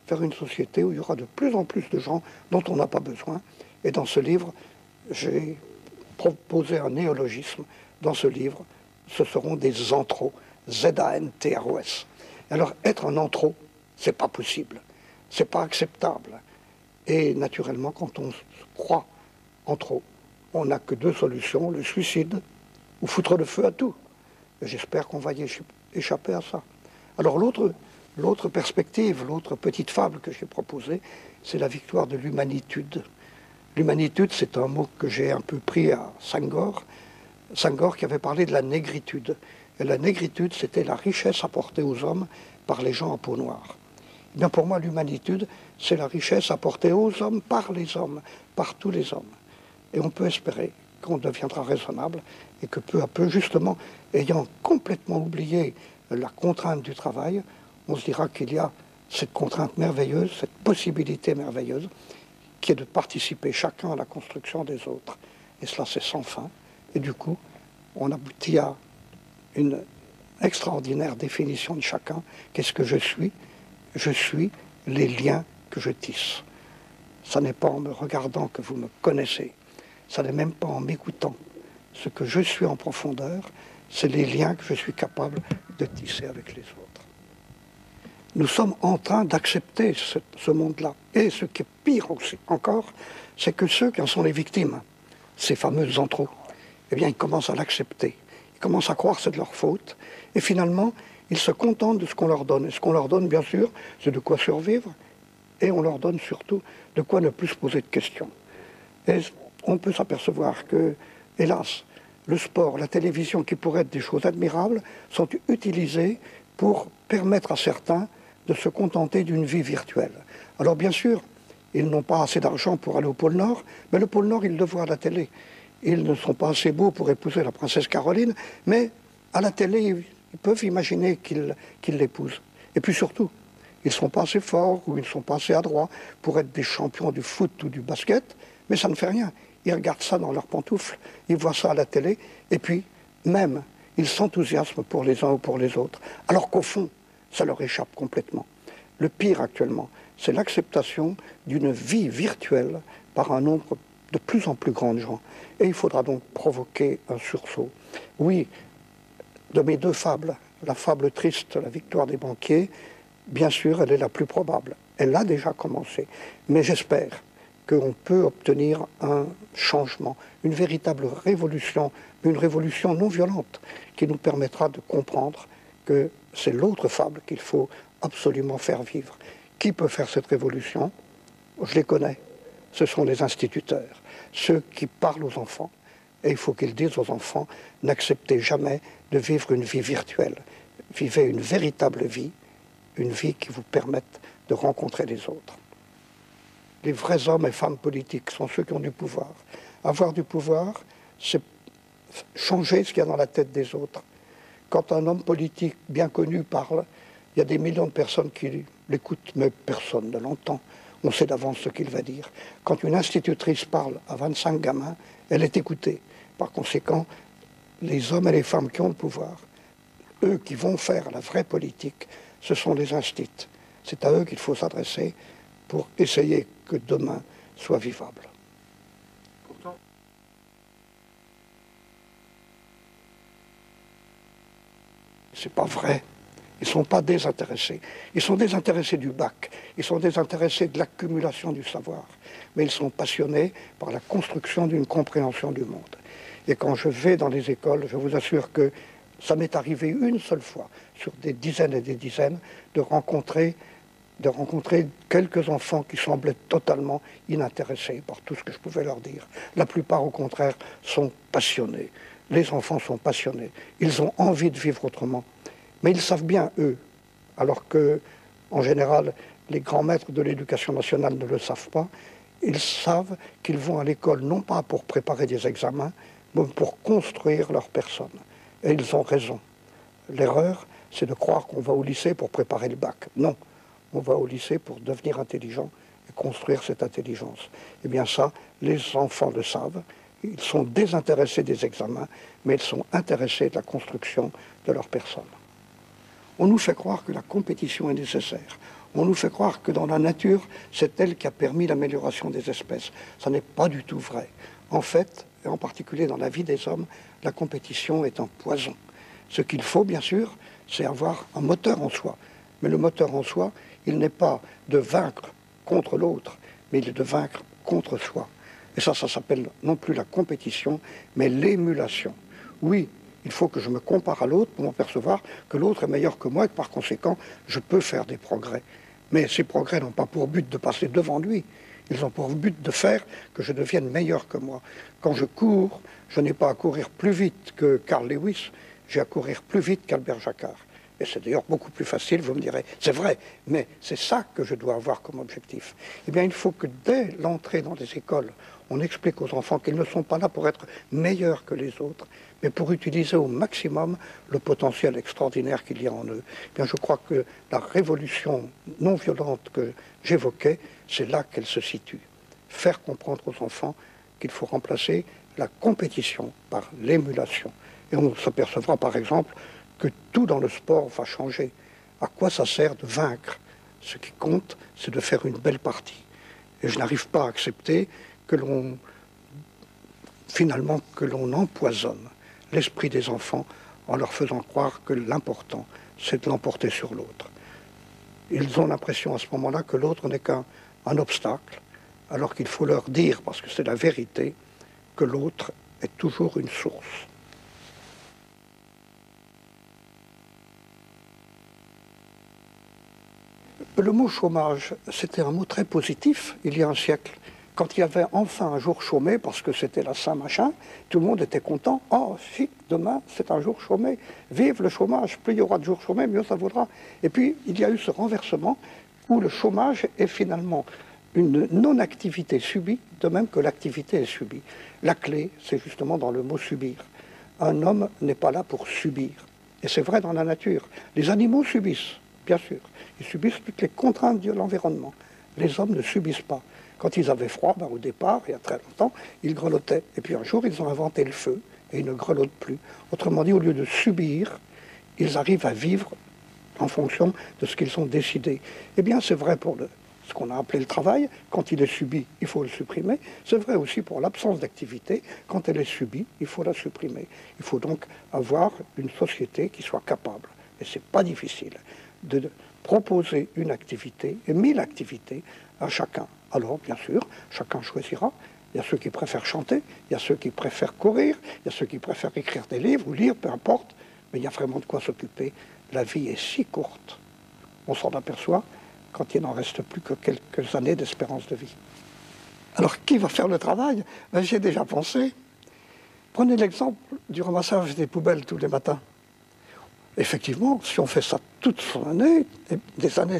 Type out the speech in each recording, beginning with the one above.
vers une société où il y aura de plus en plus de gens dont on n'a pas besoin. Et dans ce livre, j'ai proposé un néologisme. Dans ce livre, ce seront des anthros, Z-A-N-T-R-O-S. Alors, être un anthro, c'est pas possible, c'est pas acceptable. Et naturellement, quand on croit en trop, on n'a que deux solutions, le suicide ou foutre le feu à tout. J'espère qu'on va y échapper à ça. Alors l'autre perspective, l'autre petite fable que j'ai proposée, c'est la victoire de l'humanitude. L'humanitude, c'est un mot que j'ai un peu pris à Senghor. Senghor qui avait parlé de la négritude. Et la négritude, c'était la richesse apportée aux hommes par les gens à peau noire. Eh bien pour moi, l'humanitude, c'est la richesse apportée aux hommes, par tous les hommes. Et on peut espérer qu'on deviendra raisonnable et que peu à peu, justement, ayant complètement oublié la contrainte du travail, on se dira qu'il y a cette contrainte merveilleuse, cette possibilité merveilleuse, qui est de participer chacun à la construction des autres. Et cela, c'est sans fin. Et du coup, on aboutit à une extraordinaire définition de chacun. Qu'est-ce que je suis? Je suis les liens que je tisse. Ça n'est pas en me regardant que vous me connaissez. Ça n'est même pas en m'écoutant. Ce que je suis en profondeur, c'est les liens que je suis capable de tisser avec les autres. Nous sommes en train d'accepter ce monde-là. Et ce qui est pire aussi, encore, c'est que ceux qui en sont les victimes, ces fameux anthros, eh bien, ils commencent à l'accepter. Ils commencent à croire que c'est de leur faute. Et finalement, ils se contentent de ce qu'on leur donne. Et ce qu'on leur donne, bien sûr, c'est de quoi survivre. Et on leur donne surtout de quoi ne plus se poser de questions. Et on peut s'apercevoir que, hélas, le sport, la télévision, qui pourraient être des choses admirables, sont utilisées pour permettre à certains de se contenter d'une vie virtuelle. Alors bien sûr, ils n'ont pas assez d'argent pour aller au pôle Nord, mais le pôle Nord, ils le voient à la télé. Ils ne sont pas assez beaux pour épouser la princesse Caroline, mais à la télé, ils peuvent imaginer qu'ils l'épousent. Et puis surtout, ils ne sont pas assez forts ou ils ne sont pas assez adroits pour être des champions du foot ou du basket, mais ça ne fait rien. Ils regardent ça dans leurs pantoufles, ils voient ça à la télé, et puis même, ils s'enthousiasment pour les uns ou pour les autres, alors qu'au fond, ça leur échappe complètement. Le pire actuellement, c'est l'acceptation d'une vie virtuelle par un nombre de plus en plus grand de gens. Et il faudra donc provoquer un sursaut. Oui, de mes deux fables, la fable triste, la victoire des banquiers, bien sûr, elle est la plus probable. Elle a déjà commencé. Mais j'espère qu'on peut obtenir un changement, une véritable révolution, une révolution non violente, qui nous permettra de comprendre que c'est l'autre fable qu'il faut absolument faire vivre. Qui peut faire cette révolution? Je les connais. Ce sont les instituteurs, ceux qui parlent aux enfants. Et il faut qu'ils disent aux enfants, n'acceptez jamais de vivre une vie virtuelle. Vivez une véritable vie, une vie qui vous permette de rencontrer les autres. Les vrais hommes et femmes politiques sont ceux qui ont du pouvoir. Avoir du pouvoir, c'est changer ce qu'il y a dans la tête des autres. Quand un homme politique bien connu parle, il y a des millions de personnes qui l'écoutent, mais personne ne l'entend. On sait d'avance ce qu'il va dire. Quand une institutrice parle à 25 gamins, elle est écoutée. Par conséquent, les hommes et les femmes qui ont le pouvoir, eux qui vont faire la vraie politique, ce sont les instits. C'est à eux qu'il faut s'adresser pour essayer que demain soit vivable. Pourtant, c'est pas vrai. Ils ne sont pas désintéressés. Ils sont désintéressés du bac. Ils sont désintéressés de l'accumulation du savoir. Mais ils sont passionnés par la construction d'une compréhension du monde. Et quand je vais dans les écoles, je vous assure que ça m'est arrivé une seule fois, sur des dizaines et des dizaines, de rencontrer quelques enfants qui semblaient totalement inintéressés par tout ce que je pouvais leur dire. La plupart, au contraire, sont passionnés. Les enfants sont passionnés. Ils ont envie de vivre autrement. Mais ils savent bien, eux, alors que, en général, les grands maîtres de l'éducation nationale ne le savent pas, ils savent qu'ils vont à l'école non pas pour préparer des examens, mais pour construire leur personne. Et ils ont raison. L'erreur, c'est de croire qu'on va au lycée pour préparer le bac. Non, on va au lycée pour devenir intelligent et construire cette intelligence. Eh bien ça, les enfants le savent. Ils sont désintéressés des examens, mais ils sont intéressés de la construction de leur personne. On nous fait croire que la compétition est nécessaire. On nous fait croire que dans la nature, c'est elle qui a permis l'amélioration des espèces. Ça n'est pas du tout vrai. En fait, et en particulier dans la vie des hommes, la compétition est un poison. Ce qu'il faut, bien sûr, c'est avoir un moteur en soi. Mais le moteur en soi, il n'est pas de vaincre contre l'autre, mais il est de vaincre contre soi. Et ça s'appelle non plus la compétition, mais l'émulation. Oui, il faut que je me compare à l'autre pour m'apercevoir que l'autre est meilleur que moi et que par conséquent, je peux faire des progrès. Mais ces progrès n'ont pas pour but de passer devant lui. Ils ont pour but de faire que je devienne meilleur que moi. Quand je cours, je n'ai pas à courir plus vite que Carl Lewis, j'ai à courir plus vite qu'Albert Jacquard. Et c'est d'ailleurs beaucoup plus facile, vous me direz. C'est vrai, mais c'est ça que je dois avoir comme objectif. Eh bien, il faut que dès l'entrée dans les écoles, on explique aux enfants qu'ils ne sont pas là pour être meilleurs que les autres, mais pour utiliser au maximum le potentiel extraordinaire qu'il y a en eux. Eh bien, je crois que la révolution non violente que j'évoquais, c'est là qu'elle se situe. Faire comprendre aux enfants qu'il faut remplacer la compétition par l'émulation. Et on s'apercevra par exemple que tout dans le sport va changer. À quoi ça sert de vaincre? Ce qui compte, c'est de faire une belle partie. Et je n'arrive pas à accepter que l'on empoisonne l'esprit des enfants en leur faisant croire que l'important, c'est de l'emporter sur l'autre. Ils ont l'impression à ce moment-là que l'autre n'est qu'un obstacle, alors qu'il faut leur dire, parce que c'est la vérité, que l'autre est toujours une source. Le mot chômage, c'était un mot très positif il y a un siècle. Quand il y avait enfin un jour chômé, parce que c'était la Saint-Machin, tout le monde était content. Oh, chic, demain, c'est un jour chômé. Vive le chômage. Plus il y aura de jours chômés, mieux ça vaudra. Et puis, il y a eu ce renversement où le chômage est finalement une non-activité subie, de même que l'activité est subie. La clé, c'est justement dans le mot subir. Un homme n'est pas là pour subir. Et c'est vrai dans la nature. Les animaux subissent, bien sûr. Ils subissent toutes les contraintes de l'environnement. Les hommes ne subissent pas. Quand ils avaient froid, au départ, il y a très longtemps, ils grelottaient. Et puis un jour, ils ont inventé le feu et ils ne grelottent plus. Autrement dit, au lieu de subir, ils arrivent à vivre en fonction de ce qu'ils ont décidé. Eh bien, c'est vrai pour ce qu'on a appelé le travail. Quand il est subi, il faut le supprimer. C'est vrai aussi pour l'absence d'activité. Quand elle est subie, il faut la supprimer. Il faut donc avoir une société qui soit capable, et ce n'est pas difficile, de proposer une activité et 1000 activités à chacun. Alors, bien sûr, chacun choisira. Il y a ceux qui préfèrent chanter, il y a ceux qui préfèrent courir, il y a ceux qui préfèrent écrire des livres ou lire, peu importe. Mais il y a vraiment de quoi s'occuper. La vie est si courte. On s'en aperçoit quand il n'en reste plus que quelques années d'espérance de vie. Alors, qui va faire le travail? J'y ai déjà pensé. Prenez l'exemple du ramassage des poubelles tous les matins. Effectivement, si on fait ça toute son année, des années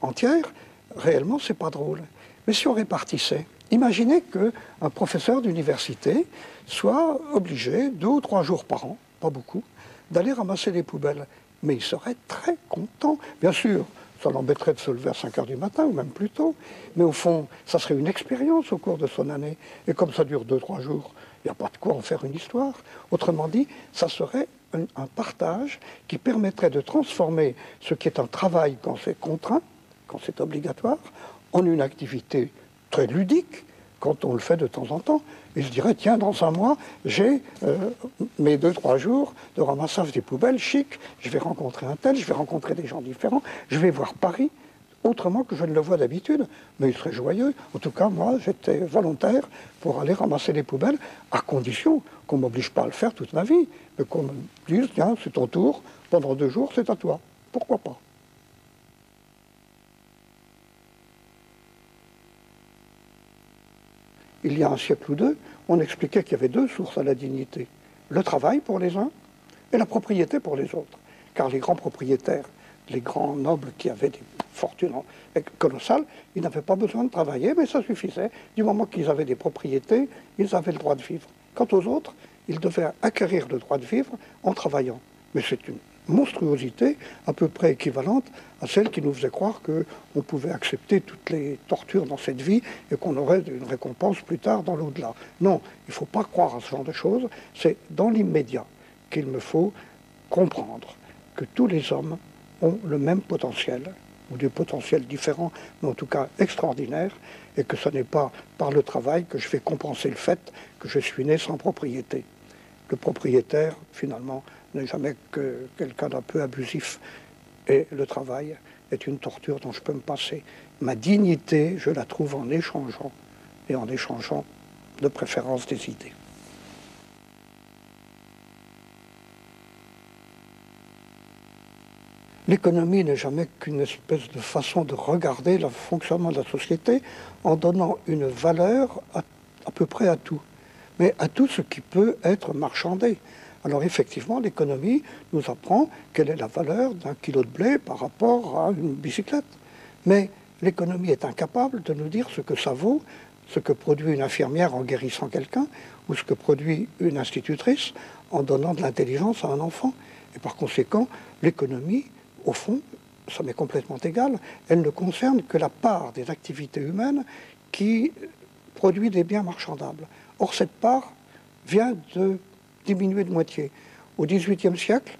entières, réellement, c'est pas drôle. Mais si on répartissait, imaginez qu'un professeur d'université soit obligé 2 ou 3 jours par an, pas beaucoup, d'aller ramasser les poubelles. Mais il serait très content. Bien sûr, ça l'embêterait de se lever à 5 heures du matin, ou même plus tôt. Mais au fond, ça serait une expérience au cours de son année. Et comme ça dure 2-3 jours, il n'y a pas de quoi en faire une histoire. Autrement dit, ça serait un partage qui permettrait de transformer ce qui est un travail quand c'est contraint, quand c'est obligatoire, en une activité très ludique quand on le fait de temps en temps. Et je dirais, tiens, dans 1 mois, j'ai mes 2-3 jours de ramassage des poubelles chic, je vais rencontrer un tel, je vais rencontrer des gens différents, je vais voir Paris autrement que je ne le vois d'habitude. Mais il serait joyeux. En tout cas, moi, j'étais volontaire pour aller ramasser les poubelles, à condition qu'on ne m'oblige pas à le faire toute ma vie, mais qu'on me dise, tiens, c'est ton tour, pendant 2 jours, c'est à toi. Pourquoi pas? Il y a un siècle ou deux, on expliquait qu'il y avait 2 sources à la dignité. Le travail pour les uns et la propriété pour les autres. Car les grands propriétaires, les grands nobles qui avaient des fortunes colossales, ils n'avaient pas besoin de travailler, mais ça suffisait. Du moment qu'ils avaient des propriétés, ils avaient le droit de vivre. Quant aux autres, ils devaient acquérir le droit de vivre en travaillant. Mais c'est une monstruosité à peu près équivalente à celle qui nous faisait croire qu'on pouvait accepter toutes les tortures dans cette vie et qu'on aurait une récompense plus tard dans l'au-delà. Non, il ne faut pas croire à ce genre de choses. C'est dans l'immédiat qu'il me faut comprendre que tous les hommes ont le même potentiel ou des potentiels différents, mais en tout cas extraordinaires, et que ce n'est pas par le travail que je vais compenser le fait que je suis né sans propriété. Le propriétaire, finalement, n'est jamais que quelqu'un d'un peu abusif, et le travail est une torture dont je peux me passer. Ma dignité, je la trouve en échangeant, et en échangeant de préférence des idées. L'économie n'est jamais qu'une espèce de façon de regarder le fonctionnement de la société en donnant une valeur à peu près à tout, mais à tout ce qui peut être marchandé. Alors effectivement, l'économie nous apprend quelle est la valeur d'un kilo de blé par rapport à une bicyclette. Mais l'économie est incapable de nous dire ce que ça vaut, ce que produit une infirmière en guérissant quelqu'un, ou ce que produit une institutrice en donnant de l'intelligence à un enfant. Et par conséquent, l'économie, au fond, ça m'est complètement égal, elle ne concerne que la part des activités humaines qui produit des biens marchandables. Or, cette part vient de diminuer de moitié. Au XVIIIe siècle,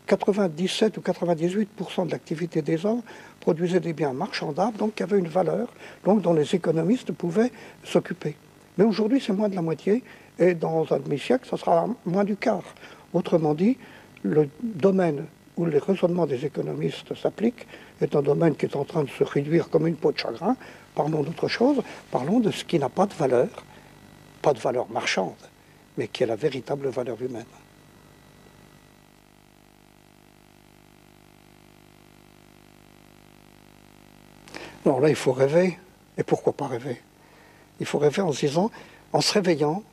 97 ou 98% de l'activité des hommes produisait des biens marchandables, donc qui avaient une valeur, donc dont les économistes pouvaient s'occuper. Mais aujourd'hui, c'est moins de la moitié, et dans un demi-siècle, ça sera moins du quart. Autrement dit, le domaine où les raisonnements des économistes s'appliquent est un domaine qui est en train de se réduire comme une peau de chagrin. Parlons d'autre chose, parlons de ce qui n'a pas de valeur marchande, mais qui est la véritable valeur humaine. Alors là, il faut rêver. Et pourquoi pas rêver? Il faut rêver en se disant, en se réveillant,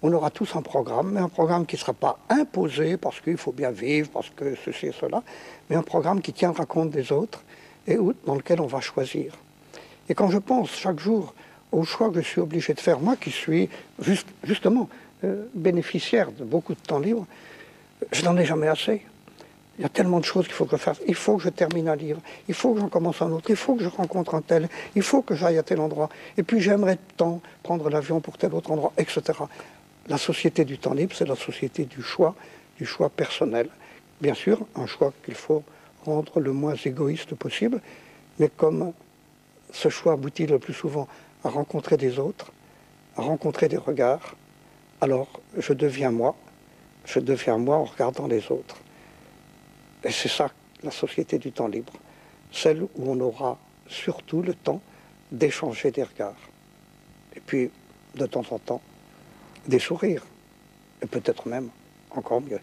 on aura tous un programme, mais un programme qui ne sera pas imposé parce qu'il faut bien vivre, parce que ceci et cela, mais un programme qui tiendra compte des autres et dans lequel on va choisir. Et quand je pense chaque jour au choix que je suis obligé de faire, moi qui suis justement bénéficiaire de beaucoup de temps libre, je n'en ai jamais assez. Il y a tellement de choses qu'il faut que je fasse. Il faut que je termine un livre, il faut que j'en commence un autre, il faut que je rencontre un tel, il faut que j'aille à tel endroit, et puis j'aimerais tant prendre l'avion pour tel autre endroit, etc. La société du temps libre, c'est la société du choix personnel. Bien sûr, un choix qu'il faut rendre le moins égoïste possible, mais comme ce choix aboutit le plus souvent à rencontrer des autres, à rencontrer des regards, alors je deviens moi en regardant les autres. Et c'est ça, la société du temps libre, celle où on aura surtout le temps d'échanger des regards. Et puis, de temps en temps, des sourires, et peut-être même encore mieux.